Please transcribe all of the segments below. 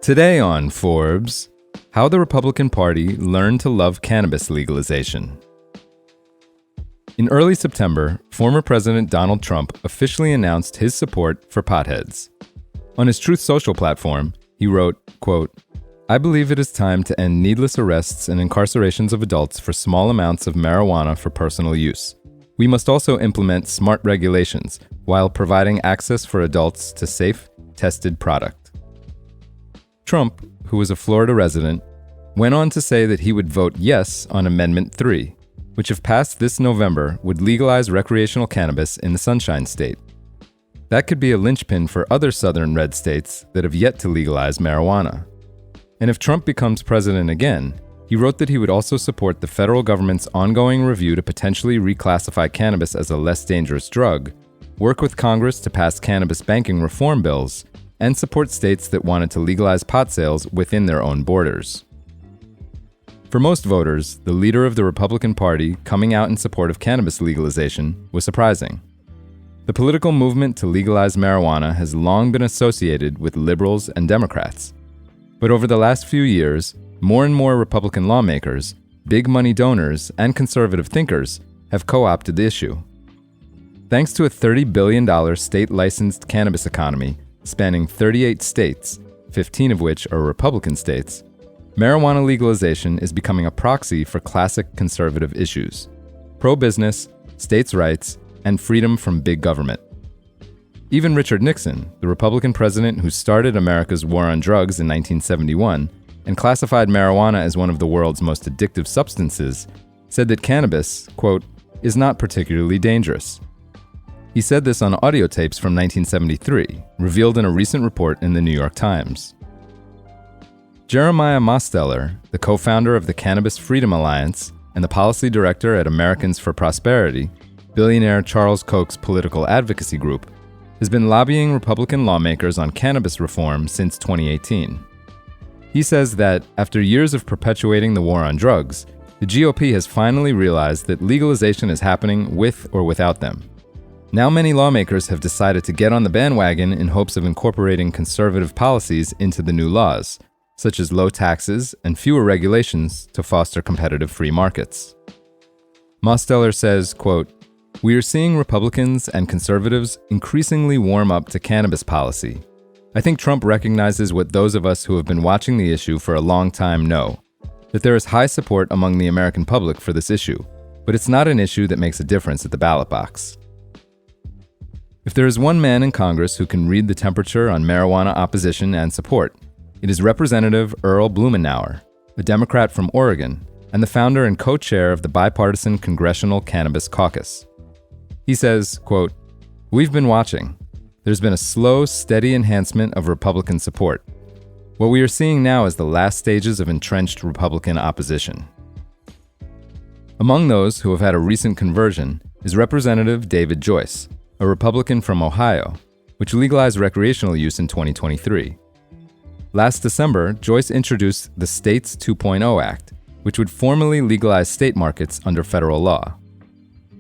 Today on Forbes, how the Republican Party learned to love cannabis legalization. In early September, former President Donald Trump officially announced his support for potheads. On his Truth Social platform, he wrote, quote, "I believe it is time to end needless arrests and incarcerations of adults for small amounts of marijuana for personal use. We must also implement smart regulations while providing access for adults to safe, tested product." Trump, who was a Florida resident, went on to say that he would vote yes on Amendment 3, which if passed this November would legalize recreational cannabis in the Sunshine State. That could be a linchpin for other southern red states that have yet to legalize marijuana. And if Trump becomes president again, he wrote that he would also support the federal government's ongoing review to potentially reclassify cannabis as a less dangerous drug, work with Congress to pass cannabis banking reform bills, and support states that wanted to legalize pot sales within their own borders. For most voters, the leader of the Republican Party coming out in support of cannabis legalization was surprising. The political movement to legalize marijuana has long been associated with liberals and Democrats. But over the last few years, more and more Republican lawmakers, big money donors, and conservative thinkers have co-opted the issue. Thanks to a $30 billion state-licensed cannabis economy spanning 38 states, 15 of which are Republican states, marijuana legalization is becoming a proxy for classic conservative issues: pro-business, states' rights, and freedom from big government. Even Richard Nixon, the Republican president who started America's war on drugs in 1971 and classified marijuana as one of the world's most addictive substances, said that cannabis, quote, "is not particularly dangerous." He said this on audio tapes from 1973, revealed in a recent report in the New York Times. Jeremiah Mosteller, the co-founder of the Cannabis Freedom Alliance and the policy director at Americans for Prosperity, billionaire Charles Koch's political advocacy group, has been lobbying Republican lawmakers on cannabis reform since 2018. He says that, after years of perpetuating the war on drugs, the GOP has finally realized that legalization is happening with or without them. Now many lawmakers have decided to get on the bandwagon in hopes of incorporating conservative policies into the new laws, such as low taxes and fewer regulations to foster competitive free markets. Mosteller says, quote, "We are seeing Republicans and conservatives increasingly warm up to cannabis policy. I think Trump recognizes what those of us who have been watching the issue for a long time know, that there is high support among the American public for this issue, but it's not an issue that makes a difference at the ballot box." If there is one man in Congress who can read the temperature on marijuana opposition and support, it is Representative Earl Blumenauer, a Democrat from Oregon, and the founder and co-chair of the bipartisan Congressional Cannabis Caucus. He says, quote, "We've been watching. There's been a slow, steady enhancement of Republican support. What we are seeing now is the last stages of entrenched Republican opposition." Among those who have had a recent conversion is Representative David Joyce, a Republican from Ohio, which legalized recreational use in 2023. Last December, Joyce introduced the States 2.0 Act, which would formally legalize state markets under federal law.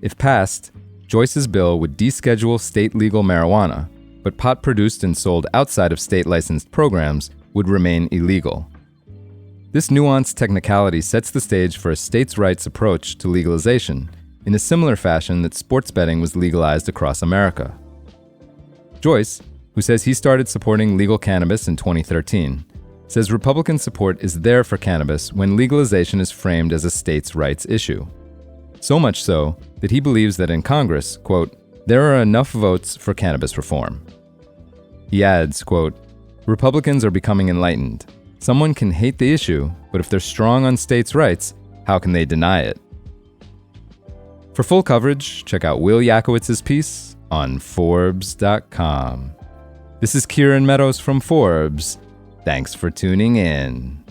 If passed, Joyce's bill would deschedule state legal marijuana, but pot produced and sold outside of state-licensed programs would remain illegal. This nuanced technicality sets the stage for a states' rights approach to legalization, in a similar fashion that sports betting was legalized across America. Joyce, who says he started supporting legal cannabis in 2013, says Republican support is there for cannabis when legalization is framed as a states' rights issue. So much so that he believes that in Congress, quote, "there are enough votes for cannabis reform." He adds, quote, "Republicans are becoming enlightened. Someone can hate the issue, but if they're strong on states' rights, how can they deny it?" For full coverage, check out Will Yakowitz's piece on Forbes.com. This is Kieran Meadows from Forbes. Thanks for tuning in.